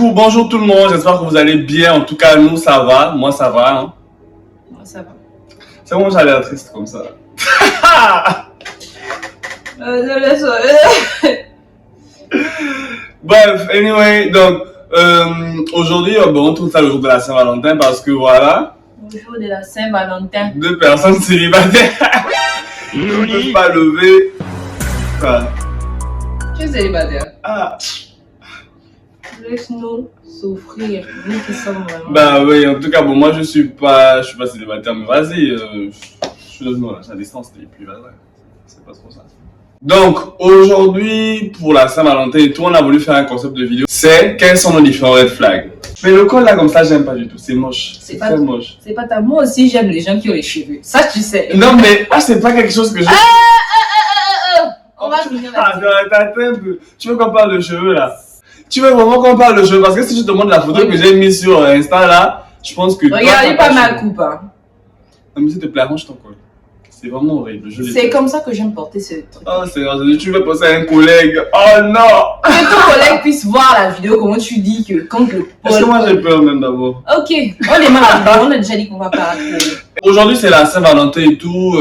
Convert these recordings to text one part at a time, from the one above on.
Bonjour tout le monde, j'espère que vous allez bien. En tout cas, nous ça va. Moi ça va. Hein. Moi ça va. C'est bon, j'ai l'air triste comme ça. Bref, anyway, donc aujourd'hui, on trouve ça le jour de la Saint-Valentin parce que voilà. Le jour de la Saint-Valentin. 2 personnes célibataires ne peuvent pas lever. Enfin, Tu es célibataire. ah. Laisse-nous souffrir, nous qui sommes vraiment. Bah oui, en tout cas, bon, moi je suis pas célibataire, mais vas-y, je suis dans une relation à distance, et puis voilà, c'est pas trop ça. Donc, aujourd'hui, pour la Saint-Valentin et tout, on a voulu faire un concept de vidéo. C'est quels sont nos différents red flags. Mais le col là, comme ça, j'aime pas du tout, c'est moche. C'est très moche. C'est pas ta. Moi aussi, j'aime les gens qui ont les cheveux. Ça, tu sais. Non, mais c'est pas quelque chose que je. On va finir là-dessus. Attends un peu. Tu veux qu'on parle de cheveux là? Tu veux vraiment qu'on parle de cheveux? Parce que si je te montre la photo que j'ai mise sur Insta là, je pense que. Regardez pas ma coupe. Hein. Non, mais s'il te plaît, arrange ton col. C'est vraiment horrible. C'est comme ça que j'aime porter ce truc. Oh, c'est tu veux penser à un collègue. Oh non! Que ton collègue puisse voir la vidéo, comment tu dis que quand le. Est-ce que moi j'ai peur même d'abord? Ok, on démarre la vidéo, on a déjà dit qu'on va pas trop. Aujourd'hui c'est la Saint-Valentin et tout.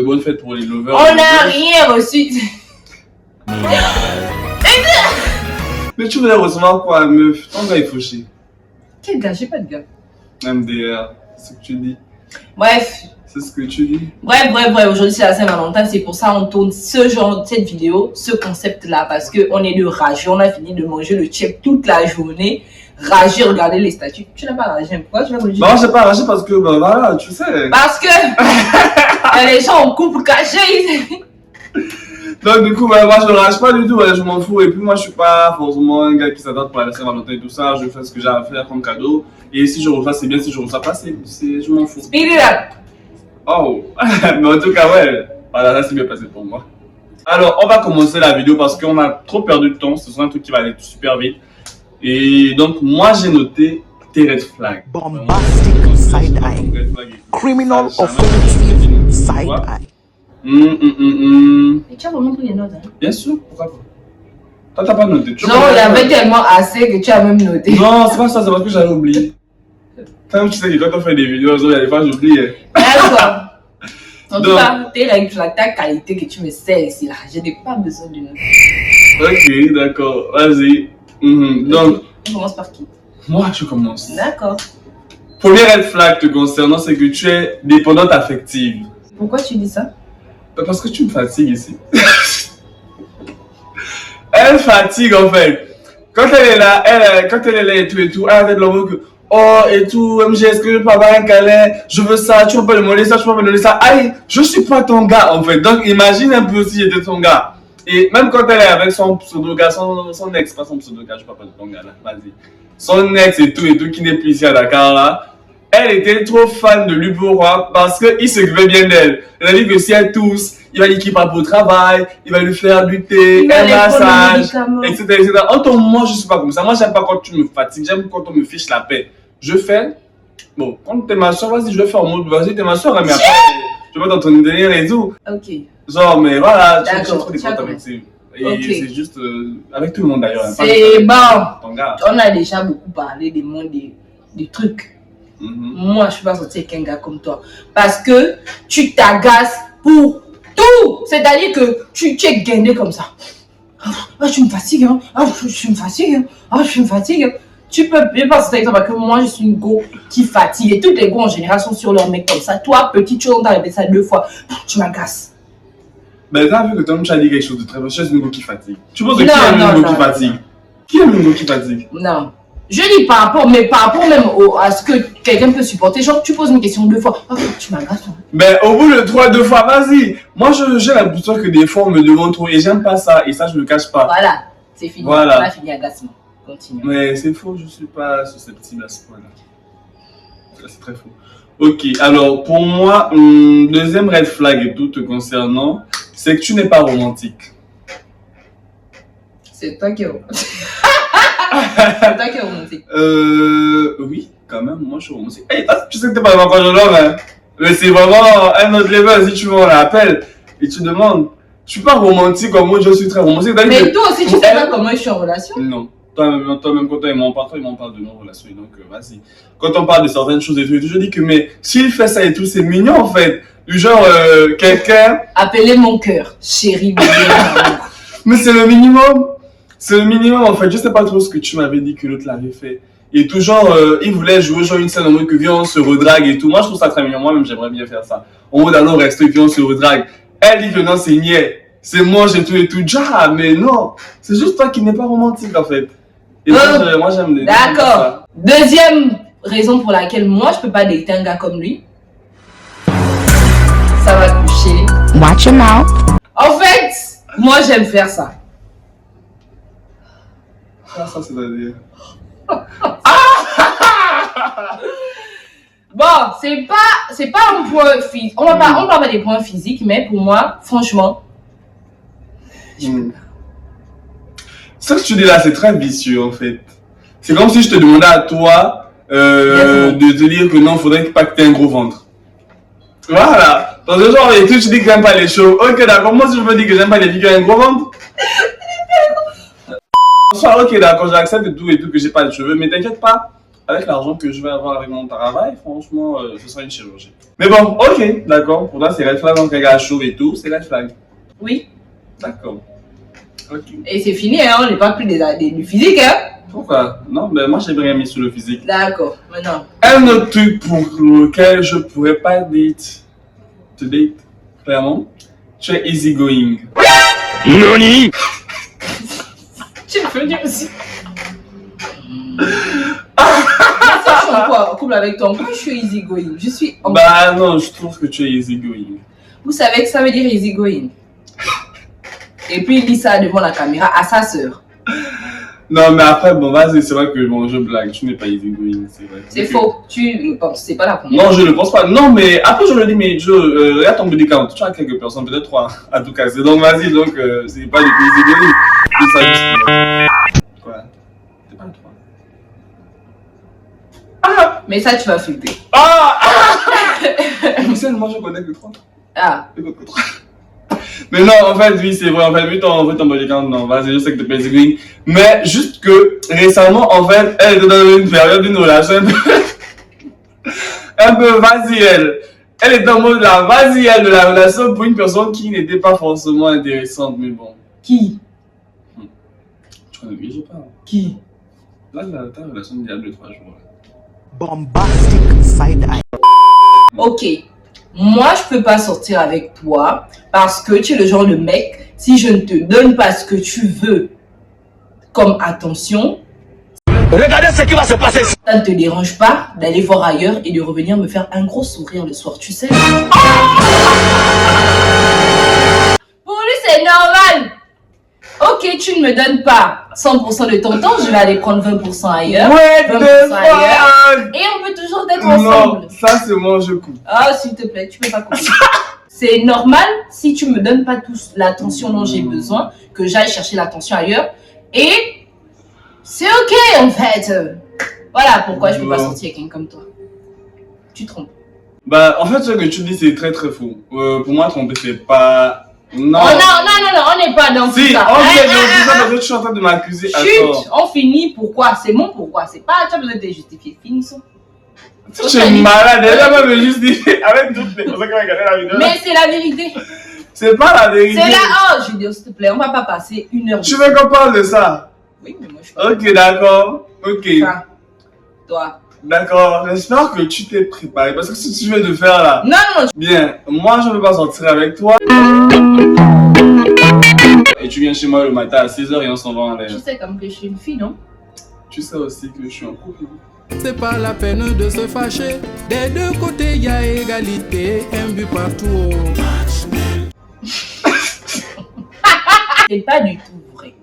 Bonne fête pour les lovers. On n'a rien reçu. Mais tu voulais recevoir quoi, meuf? Ton gars est fauché. Quel gars? J'ai pas de gars. MDR, c'est ce que tu dis. Bref. C'est ce que tu dis. Bref, aujourd'hui c'est la Saint-Valentin, c'est pour ça qu'on tourne cette vidéo, ce concept-là, parce qu'on est de rageux, on a fini de manger le chip toute la journée, ragé, regardez les statues. Tu n'as pas ragé, pourquoi tu l'as voulu dire? Bah moi j'ai pas ragé parce que, bah voilà, tu sais. Parce que les gens en couple caché. Donc du coup, bah, moi je ne rage pas du tout, je m'en fous. Et puis moi je suis pas forcément un gars qui s'adapte pour la Saint-Valentin et tout ça, je fais ce que j'ai à faire comme cadeau. Et si je reçois c'est bien, si je reçois pas, je m'en fous. Speed it up. Oh, mais en tout cas, ouais, voilà, ça s'est bien passé pour moi. Alors, on va commencer la vidéo parce qu'on a trop perdu de temps. Ce sont un truc qui va aller super vite. Et donc, moi, j'ai noté tes red flags. Bombastic side eye. Criminal offensive side eye. Et tu as vraiment pris les notes, hein? Bien sûr, pourquoi pas? Toi, t'as pas noté. Non, il y avait tellement assez que tu as même noté. Non, c'est pas ça, c'est parce que j'avais oublié. Quand tu sais que quand on fait des vidéos, il y a des fois j'oublie. D'accord. En tout cas, tes règles, ta qualité que tu me sais ici là, je n'ai pas besoin d'une autre. Ok, d'accord, vas-y. Donc, on commence par qui? Moi, je commence. D'accord. Premier red flag te concernant, c'est que tu es dépendante affective. Pourquoi tu dis ça? Parce que tu me fatigues ici. Elle fatigue en fait. Quand elle est là, quand elle est là et tout, elle a fait de l'envoi que oh et tout, MG, est-ce que je peux avoir un câlin? Je veux ça, tu peux pas me demander ça, tu peux pas me donner ça. Aïe, je suis pas ton gars en fait. Donc imagine un peu si j'étais ton gars. Et même quand elle est avec son pseudo-gars, son ex, pas son pseudo-gars, je parle pas de ton gars là, vas-y. Son ex et tout, qui n'est plus ici à Dakar là. Elle était trop fan de lui pourquoi? Parce qu'il s'occupait bien d'elle. Elle a dit que si elle tousse, il va lui quitter pour le travail, il va lui faire du thé, un massage, etc. En ton moi, je suis pas comme ça. Moi, j'aime pas quand tu me fatigues, j'aime quand on me fiche la paix. Je fais, bon, quand t'es ma soeur, vas-y, je vais faire en mode, vas-y, t'es ma soeur, mais après, je vais pas t'entendre délire et tout. Ok. Genre, mais voilà, tu es trop dépendante affective. Et c'est juste, avec tout le monde d'ailleurs. C'est bon. Ton gars. On a déjà beaucoup parlé des mondes des trucs. Moi, je suis pas sortie avec un gars comme toi. Parce que tu t'agaces pour tout. C'est-à-dire que tu es gainé comme ça. Ah, tu me fatigues, hein. Ah, je me fatigue, hein. Ah, je me fatigue, hein. Tu peux bien pas sortir avec toi parce que moi, je suis une go qui fatigue. Et toutes les go en général sont sur leur mec comme ça. Toi, petite chose, on t'a répété ça 2 fois. Tu m'agaces. Ben, t'as vu que Tom, tu as dit quelque chose de très bon. Je suis une go qui fatigue. Tu penses que qui est une go qui fatigue? Qui est une go qui fatigue? Non. Je dis par rapport même à ce que quelqu'un peut supporter. Genre, tu poses une question 2 fois. Oh, tu m'agaces. Mais au bout de 2 fois, vas-y. Moi, j'ai l'impression que des fois, on me demande trop et j'aime pas ça. Et ça, je le cache pas. Voilà, c'est fini. Voilà. On a fini agacement. Continue. Mais c'est faux, je suis pas susceptible à ce point-là. C'est très faux. Ok, alors pour moi, deuxième red flag et tout te concernant, c'est que tu n'es pas romantique. C'est toi qui es romantique. C'est toi qui es romantique. Oui, quand même, moi je suis romantique. Hey, tu sais que t'es pas vraiment quand je l'homme, hein. Mais c'est vraiment un autre level. Si tu veux, on l'appelle et tu demandes. Je suis pas romantique comme moi, je suis très romantique. Mais toi aussi, tu sais pas comment je suis en relation? Non. toi-même, quand ils m'en parlent de nos relations. Donc, vas-y. Quand on parle de certaines choses et tout, je dis que, mais s'il fait ça et tout, c'est mignon en fait. Du genre, quelqu'un. Appelez mon cœur, chérie, bébé, amour. Mais c'est le minimum. C'est le minimum en fait. Je sais pas trop ce que tu m'avais dit que l'autre l'avait fait. Et tout genre, il voulait jouer genre une scène en mode que viens on se redrague et tout. Moi je trouve ça très mignon. Moi-même j'aimerais bien faire ça. En mode allons rester et puis on se redrague. Elle dit que non, c'est niais. C'est moche et tout et tout. Ja, mais non. C'est juste toi qui n'es pas romantique en fait. Et moi j'aime les. D'accord. Deuxième raison pour laquelle moi je peux pas dater un gars comme lui. Ça va toucher. Watch your mouth. En fait, moi j'aime faire ça. Ah, ça c'est-à-dire. Bon, c'est pas un point physique. On parle pas des points physiques, mais pour moi, franchement. Ce que tu dis là, c'est très vicieux en fait. C'est comme si je te demandais à toi de te dire que non, faudrait pas que tu aies un gros ventre. Voilà. Dans ce genre et tout, tu dis que j'aime pas les shows. Ok, d'accord. Moi, si je veux dire que j'aime pas les filles qui ont un gros ventre. Soit ok, d'accord, j'accepte et tout, que j'ai pas de cheveux, mais t'inquiète pas, avec l'argent que je vais avoir avec mon travail, franchement, ce sera une chirurgie. Mais bon, ok, d'accord, pour toi c'est red flag, donc un gars chauve et tout, c'est red flag. Oui. D'accord. Ok. Et c'est fini, hein, on n'est pas plus du physique, hein. Pourquoi? Non, mais moi j'ai rien mis sur le physique. D'accord, maintenant. Un autre truc pour lequel je pourrais pas te date, clairement, tu es easygoing. NANI? Tu peux dire aussi. Mais ça, je suis en couple avec toi. Moi, je suis easygoing. Je suis. Bah non, je trouve que tu es easygoing. Vous savez que ça veut dire easygoing. Et puis il dit ça devant la caméra à sa sœur. Non, mais après, bon, vas-y, c'est vrai que bon, je blague, tu n'es pas easygoing, c'est vrai. C'est faux. Tu le penses, c'est pas la première. Non, je ne pense pas. Non, mais après, je le dis, mais Joe, regarde ton body count. Tu as quelques personnes, peut-être 3 à tout casser. Donc, vas-y, donc, c'est pas du tout easygoing. C'est ça, juste. Quoi? C'est pas le 3. Ah! Mais ça, tu vas flipper. Ah! Vous savez, moi, je connais que 3. Ah. Je connais que 3. Mais non, en fait, oui, c'est vrai. En fait, vu ton body count, non, vas-y, je sais que t'es pas easygoing. Mais juste que, récemment, en fait, elle était dans une période d'une relation un peu vas-y-elle. Elle était en mode la vas-y-elle de la relation pour une personne qui n'était pas forcément intéressante, mais bon. Qui? Tu connais qui je parle? Qui? Là, ta relation d'il y a 2-3 jours. Bombastic side eye. Ok. Moi, je peux pas sortir avec toi parce que tu es le genre de mec, si je ne te donne pas ce que tu veux comme attention, Regardez ce qui va se passer. ça ne te dérange pas d'aller voir ailleurs et de revenir me faire un gros sourire le soir, tu sais. Pour lui, c'est normal. Ok, tu ne me donnes pas 100% de ton temps, je vais aller prendre 20% ailleurs. Ouais, 20% ailleurs. Et on peut toujours être ensemble. Non, ça c'est moi, je coupe. Ah, s'il te plaît, tu peux pas couper. C'est normal si tu me donnes pas tous l'attention dont j'ai besoin, que j'aille chercher l'attention ailleurs. Et c'est ok en fait. Voilà pourquoi je peux pas sortir avec quelqu'un comme toi. Tu te trompes. Bah, en fait, ce que tu dis, c'est très très faux. Pour moi, tromper, c'est pas. Non. Oh, non, on n'est pas dans Si, tout ça. ok, donc tout ça parce que tu es en train de m'accuser. Chut, on finit pourquoi. C'est mon pourquoi. C'est pas, tu as besoin de te justifier. Finissons. Tu es malade, elle va me justifier avec toutes les personnes qui vont regarder la vidéo. Mais c'est la vérité. C'est pas la vérité. C'est là. Oh, Julien, s'il te plaît, on va pas passer 1 heure. Tu veux qu'on parle de ça? Oui, mais moi je suis pas. Ok, d'accord. Ok. Enfin, toi. D'accord. J'espère que tu t'es préparé. Parce que si tu veux te faire là. Non. Bien, moi je ne veux pas sortir avec toi. Et tu viens chez moi le matin à 6h et on s'en va en l'air. Tu sais comme que je suis une fille, non? Tu sais aussi que je suis en couple. C'est pas la peine de se fâcher. Des deux côtés, il y a égalité. Un but partout. C'est pas du tout vrai.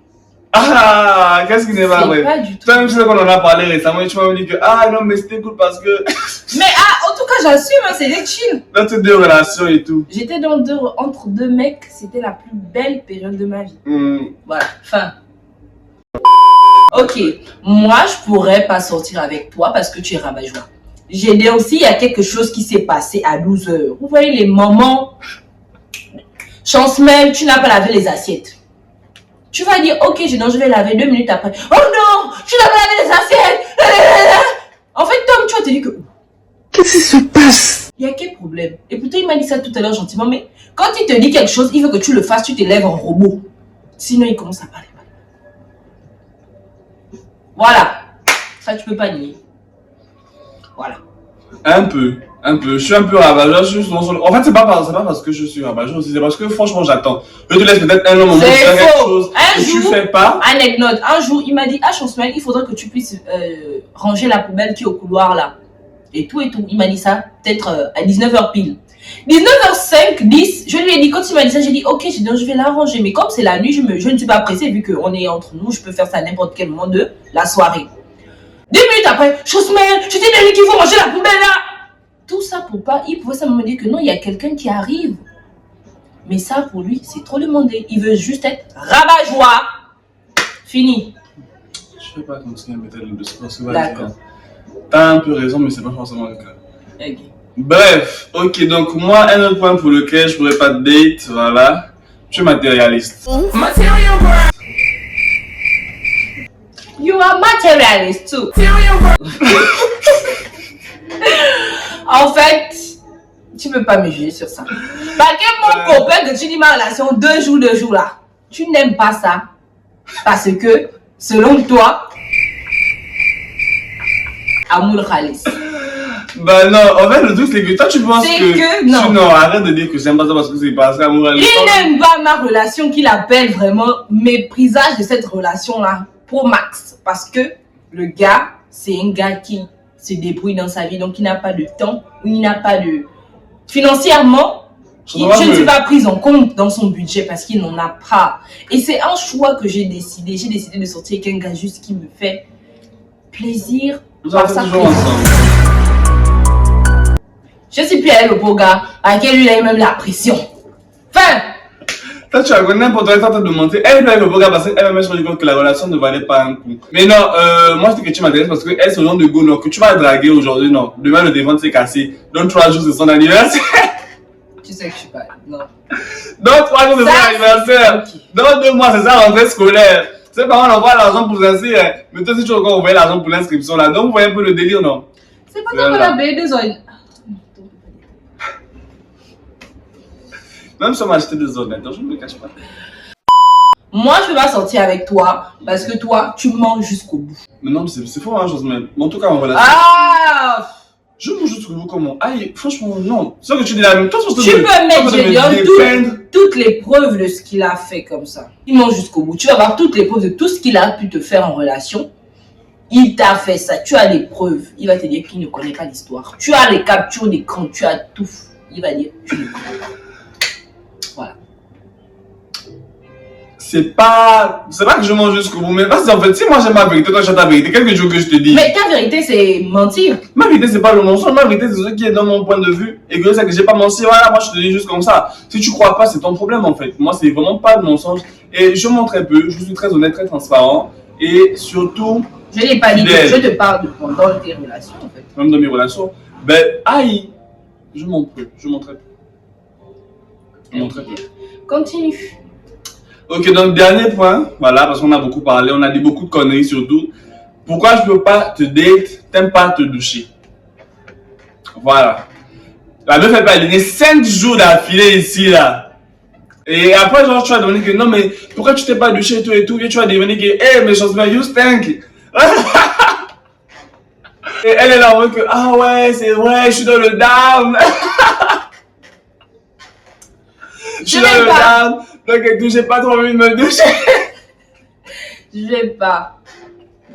Ah, qu'est-ce qui n'est pas vrai? C'est pas du tout. Toi-même, tu sais qu'on en a parlé récemment et tu m'as dit que ah non, mais c'était cool parce que. Mais en tout cas, j'assume, hein, c'était chill. Dans toutes deux relations et tout. J'étais entre deux mecs, c'était la plus belle période de ma vie. Voilà, fin. Ok, moi je pourrais pas sortir avec toi parce que tu es rabat-joie. J'ai dit aussi, il y a quelque chose qui s'est passé à 12h. Vous voyez les moments. Chance même, tu n'as pas lavé les assiettes. Tu vas dire, ok, je vais laver 2 minutes après. Oh non, tu dois laver les assiettes. En fait, Tom, tu vas te dire que... Qu'est-ce qui se passe? Il y a quel problème? Et pourtant, il m'a dit ça tout à l'heure gentiment, mais quand il te dit quelque chose, il veut que tu le fasses, tu t'élèves en robot. Sinon, il commence à parler. Voilà. Ça, tu peux pas nier. Voilà. Un peu. Je suis un peu rabat-joie. En fait, c'est pas parce que je suis rabat-joie aussi, c'est parce que franchement, j'attends. Je te laisse peut-être un moment pour faire quelque chose que tu fais pas. Anecdote. Un jour, il m'a dit, ah, Chancemel, il faudrait que tu puisses ranger la poubelle qui est au couloir là. Et tout. Il m'a dit ça, peut-être à 19h pile. 19h05, 10, je lui ai dit, quand il m'a dit ça, j'ai dit, ok, je vais la ranger. Mais comme c'est la nuit, je ne suis pas pressée, vu qu'on est entre nous, je peux faire ça à n'importe quel moment de la soirée. 2 minutes après, Chancemel, je t'ai dit qu'il faut ranger la poubelle là. Tout ça pour pas, il pouvait ça me dire que non, il y a quelqu'un qui arrive. Mais ça, pour lui, c'est trop demandé. Il veut juste être rabat-joie. Fini. Je vais pas continuer à mettre le dossier parce que d'accord. T'as un peu raison, mais c'est pas forcément le cas. Ok. Bref, ok, donc moi, un autre point pour lequel je pourrais pas te date, voilà. Je suis matérialiste. You are materialist too. En fait, tu peux pas me juger sur ça. Parce que mon copain que tu dis ma relation 2 jours là, tu n'aimes pas ça. Parce que, selon toi, Amoul Khalis. Bah non, en fait, le truc c'est que toi tu penses que non. Non, arrête de dire que j'aime pas ça parce que c'est parce qu'Amoul Khalis. Il n'aime pas ma relation qu'il appelle vraiment méprisage de cette relation là, pour Max. Parce que le gars, c'est un gars qui se débrouille dans sa vie, donc il n'a pas de temps, ou il n'a pas de... Financièrement, je ne suis pas prise en compte dans son budget parce qu'il n'en a pas. Et c'est un choix que j'ai décidé. J'ai décidé de sortir avec un gars juste qui me fait plaisir. Vous êtes toujours ensemble. Je suis plus avec le beau gars, à laquelle lui il a eu même la pression. Fin. Toi, tu as n'importe quoi, en train de monter. Elle est avec le beau gars parce qu'elle m'a même rendu compte que la relation ne valait pas un coup. Mais non, moi je dis que tu m'intéresses parce qu'elle c'est le genre de go, non, que tu vas draguer aujourd'hui, non. Demain le défense s'est cassé. Dans 3 jours c'est son anniversaire. Tu sais que je suis pas. Non. Dans 3 jours c'est son anniversaire. Okay. Dans 2 mois c'est sa rentrée scolaire. Ses parents envoient l'argent pour s'inscrire. Mais toi, si tu as encore envoyé l'argent pour l'inscription là, donc vous voyez un peu le délire, non? C'est pas toi qu'on a payé 2 ans. Même si on m'a acheté des honnêtes, je ne me cache pas. Moi, je ne peux pas sortir avec toi parce que toi, tu mens jusqu'au bout. Mais non, c'est faux, hein, Josemel. En tout cas, en relation. Ah! Je mange jusqu'au bout comment? Aïe, franchement, non. C'est ça que tu dis la même. Toi, tu peux mettre toutes les preuves de ce qu'il a fait comme ça. Il mange jusqu'au bout. Tu vas avoir toutes les preuves de tout ce qu'il a pu te faire en relation. Il t'a fait ça. Tu as des preuves. Il va te dire qu'il ne connaît pas l'histoire. Tu as les captures d'écran. Tu as tout. Il va dire tu ne connais pas. Voilà. C'est pas que je mange jusqu'au bout, mais parce qu'en fait, si moi j'aime ma vérité, toi j'aime ta vérité, quelque chose que je te dis. Mais ta vérité c'est mentir. Ma vérité c'est pas le mensonge, ma vérité c'est ce qui est dans mon point de vue, et que c'est que j'ai pas menti, voilà, moi je te dis juste comme ça. Si tu crois pas, c'est ton problème en fait. Moi c'est vraiment pas de mensonge, et je mens très peu, je suis très honnête, très transparent, et surtout. Je n'ai pas dit que je te parle de pendant tes relations en fait. Même dans mes relations, ben, aïe, je mens peu, je mens très peu. Je mens très peu. Continue. Ok, donc dernier point, voilà, parce qu'on a beaucoup parlé, on a dit beaucoup de conneries surtout. Pourquoi je peux pas te date, t'aimes pas te doucher? Voilà. La meuf elle peut aligner 5 jours d'affilée ici là. Et après genre tu vas devenir que non mais pourquoi tu t'es pas douché et tout et tu vas devenir que hey mais Chancemel you stink. Et elle est là en mode que ah ouais c'est vrai je suis dans le down. Je suis dans le down. Donc, j'ai pas trop envie de me doucher. Je vais pas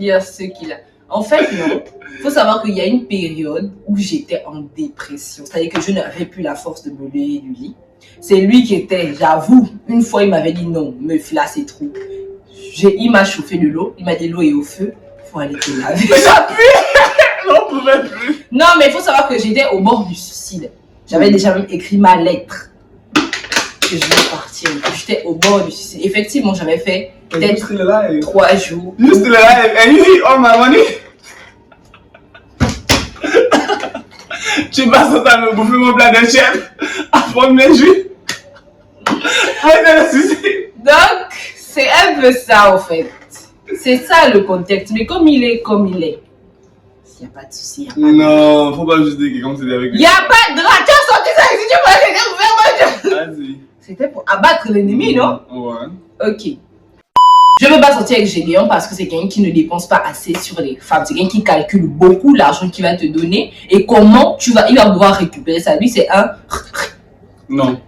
dire ce qu'il a. En fait, non. Il faut savoir qu'il y a une période où j'étais en dépression. C'est-à-dire que je n'avais plus la force de me lever du lit. C'est lui qui était, j'avoue, une fois il m'avait dit non, meuf, là c'est trop. Il m'a chauffé de l'eau. Il m'a dit l'eau est au feu. Il faut aller te laver. Mais ça pue. On pouvait plus. Non, mais il faut savoir que j'étais au bord du suicide. J'avais déjà même écrit ma lettre. Que je vais partir, que j'étais au bord du suicide. Effectivement, j'avais fait peut-être 3 jours. Juste le live, and you eat all my money. Tu passes ton temps à me bouffer mon plat de chef, à prendre mes jus. Arrête de le suicide. Donc, C'est un peu ça, en fait. C'est ça le contexte. Mais comme il est, il n'y a pas de souci. Non, faut pas juste dire que comme c'était avec lui. Il n'y a pas de drap. Tu as sorti ça si tu veux, Vas-y. c'était pour abattre l'ennemi, non? Ouais. Ok. Je ne veux pas sortir avec Gédéon parce que c'est quelqu'un qui ne dépense pas assez sur les femmes. C'est quelqu'un qui calcule beaucoup l'argent qu'il va te donner et comment il va pouvoir récupérer ça. Lui, c'est un... Non.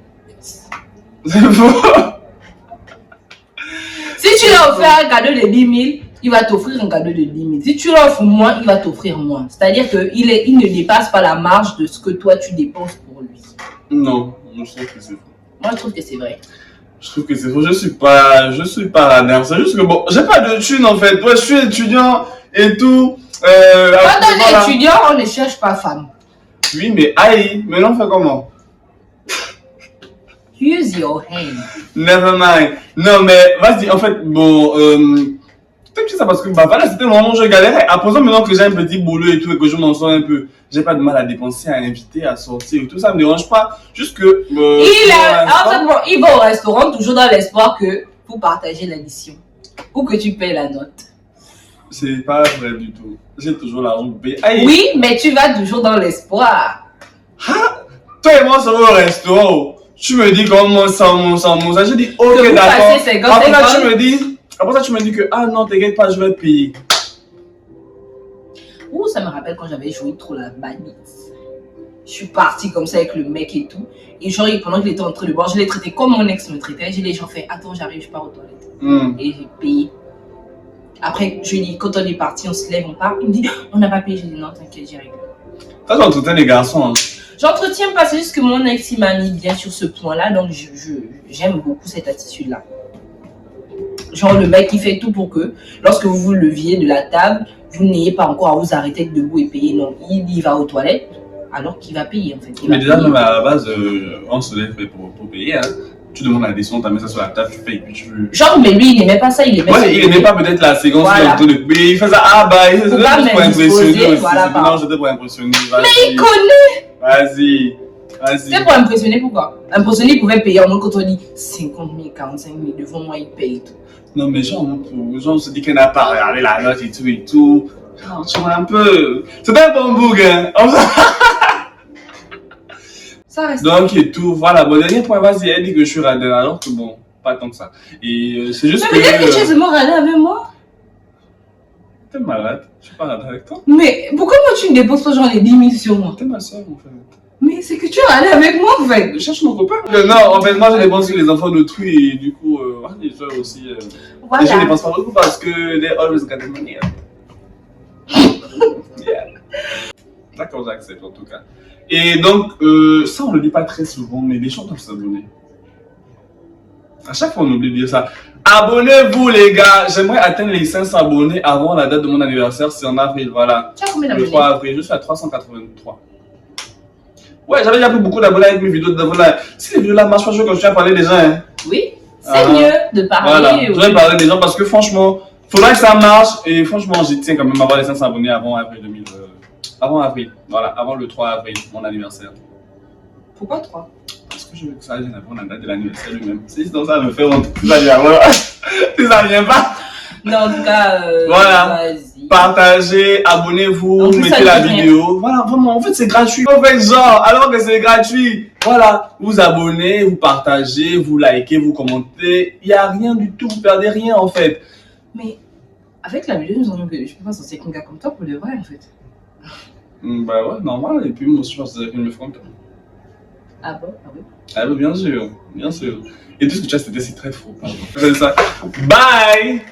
C'est faux. Si tu lui as offert un cadeau de 10 000, il va t'offrir un cadeau de 10 000. Si tu lui offres moins, il va t'offrir moins. C'est-à-dire qu'il ne dépasse pas la marge de ce que toi, tu dépenses pour lui. Non, moi je trouve que c'est faux. Moi, je trouve que c'est vrai. Je trouve que c'est faux. Je suis pas radin. C'est juste que bon, j'ai pas de thunes en fait. Ouais, je suis étudiant et tout. Quand on est voilà. étudiant, on ne cherche pas femme. Oui, mais aïe, mais non, fait comment? Use your hand. Never mind. Non, mais vas-y, en fait, bon, peut-être que ça parce que, bah voilà, c'était le moment où je galérais. À présent, maintenant que j'ai un petit boulot et tout, et que je m'en sors un peu, j'ai pas de mal à dépenser, à inviter, à sortir et tout, ça me dérange pas. Juste que, Il va au restaurant toujours dans l'espoir que vous partagez l'addition. Ou que tu payes la note. c'est pas vrai du tout. J'ai toujours l'argent pour payer. Aïe. Oui, mais tu vas toujours dans l'espoir. Ah, toi et moi, ça va au resto. Tu me dis comment ça, j'ai dit, ok, Que vous d'accord. passez 50, Après ça, 50. tu me dis que, ah non, t'inquiète pas, je vais payer. Ouh, ça me rappelle quand j'avais joué trop la banite. Je suis partie comme ça avec le mec et tout. Et genre, pendant qu'il était en train de boire, je l'ai traité comme mon ex me traitait. Je l'ai genre fait, attends, j'arrive, je pars aux toilettes. Et j'ai payé. Après, je lui dis, quand on est parti, on se lève, on part. Il me dit, on n'a pas payé. J'ai dit, non, t'inquiète, j'y arrive. Ça, j'entretiens les garçons. Hein. J'entretiens pas, c'est juste que mon ex, il m'a mis bien sur ce point-là. Donc, j'aime beaucoup cette attitude-là. Genre, le mec, il fait tout pour que, lorsque vous vous leviez de la table, vous n'ayez pas encore à vous arrêter debout et payer. Non, il va aux toilettes, alors qu'il va payer, en fait. Mais déjà, même à la base, on se lève pour payer. Hein. Tu demandes l'addition, tu mets ça sur la table, tu payes, puis tu veux. Genre, mais lui, il n'aimait pas ça, il aimait ça. Ouais, il n'aimait pas peut-être la séquence Voilà. de payer. Il fait ça, ah bah, il faisait pas juste pour impressionner aussi. voilà, Non, j'étais pour impressionner. Mais il connaît! Vas-y. C'est pour impressionner, pourquoi? Impressionner, il pouvait payer en mode quand on dit 50 000, 45 000, devant moi, il paye tout. Non, mais genre, on se dit qu'elle n'a pas regardé la note et tout et tout. Genre, tu vois un peu. C'était un bon boug, hein. Ça reste. Donc, et tout, voilà. Bon, dernier point, vas-y, elle dit que je suis radin, alors que bon, pas tant que ça. Et c'est juste Mais peut-être que tu es vraiment radin avec moi. T'es malade, je suis pas radin avec toi. Mais pourquoi moi tu ne dépenses pas genre les 10 000 sur moi? T'es ma soeur, en fait. Mais c'est que tu es radin avec moi, en fait. Je cherche mon copain. Non, en fait, moi, je dépense sur les enfants d'autrui et du coup, les soeurs aussi. Et je Voilà. dépense pas beaucoup parce que they always got the money. Yeah. D'accord, j'accepte en tout cas. Et donc, ça, on le dit pas très souvent, mais les gens doivent s'abonner. À chaque fois, on oublie de dire ça. Abonnez-vous, les gars. J'aimerais atteindre les 500 abonnés avant la date de mon anniversaire. C'est en avril, voilà. Tu as combien Le d'abonnés? 3 avril, je suis à 383. Ouais, j'avais déjà pris beaucoup d'abonnés avec mes vidéos de voilà. Si les vidéos là marchent pas, je vais continuer à parler des gens. Hein. Oui, c'est mieux de parler. Voilà, je vais parler des gens parce que franchement, faudra que ça marche. Et franchement, j'y tiens quand même à avoir les 500 abonnés avant avril 2000. Avant avril, voilà, avant le 3 avril, mon anniversaire. Pourquoi 3? Parce que je veux que ça vienne avant la date de l'anniversaire lui-même. Sinon, ça me fait honte. Si ça vient, si ça vient pas. Non, en tout cas, voilà. Vas-y. Partagez, abonnez-vous, mettez la vidéo. Voilà, vraiment, en fait, c'est gratuit. En fait, genre, alors que c'est gratuit. Voilà, vous abonnez, vous partagez, vous likez, vous commentez. Il n'y a rien du tout, vous perdez rien, en fait. Mais avec la vidéo, nous avons que je peux pas sortir avec un gars comme toi pour le vrai, en fait. Bah ouais, normal. Et puis, moi aussi, je pense que c'est une meuf comme toi. Ah bon? Ah oui. Ah oui, bien sûr, bien sûr. Et tout ce que tu as, c'était c'est très faux, pardon. C'est ça. Bye!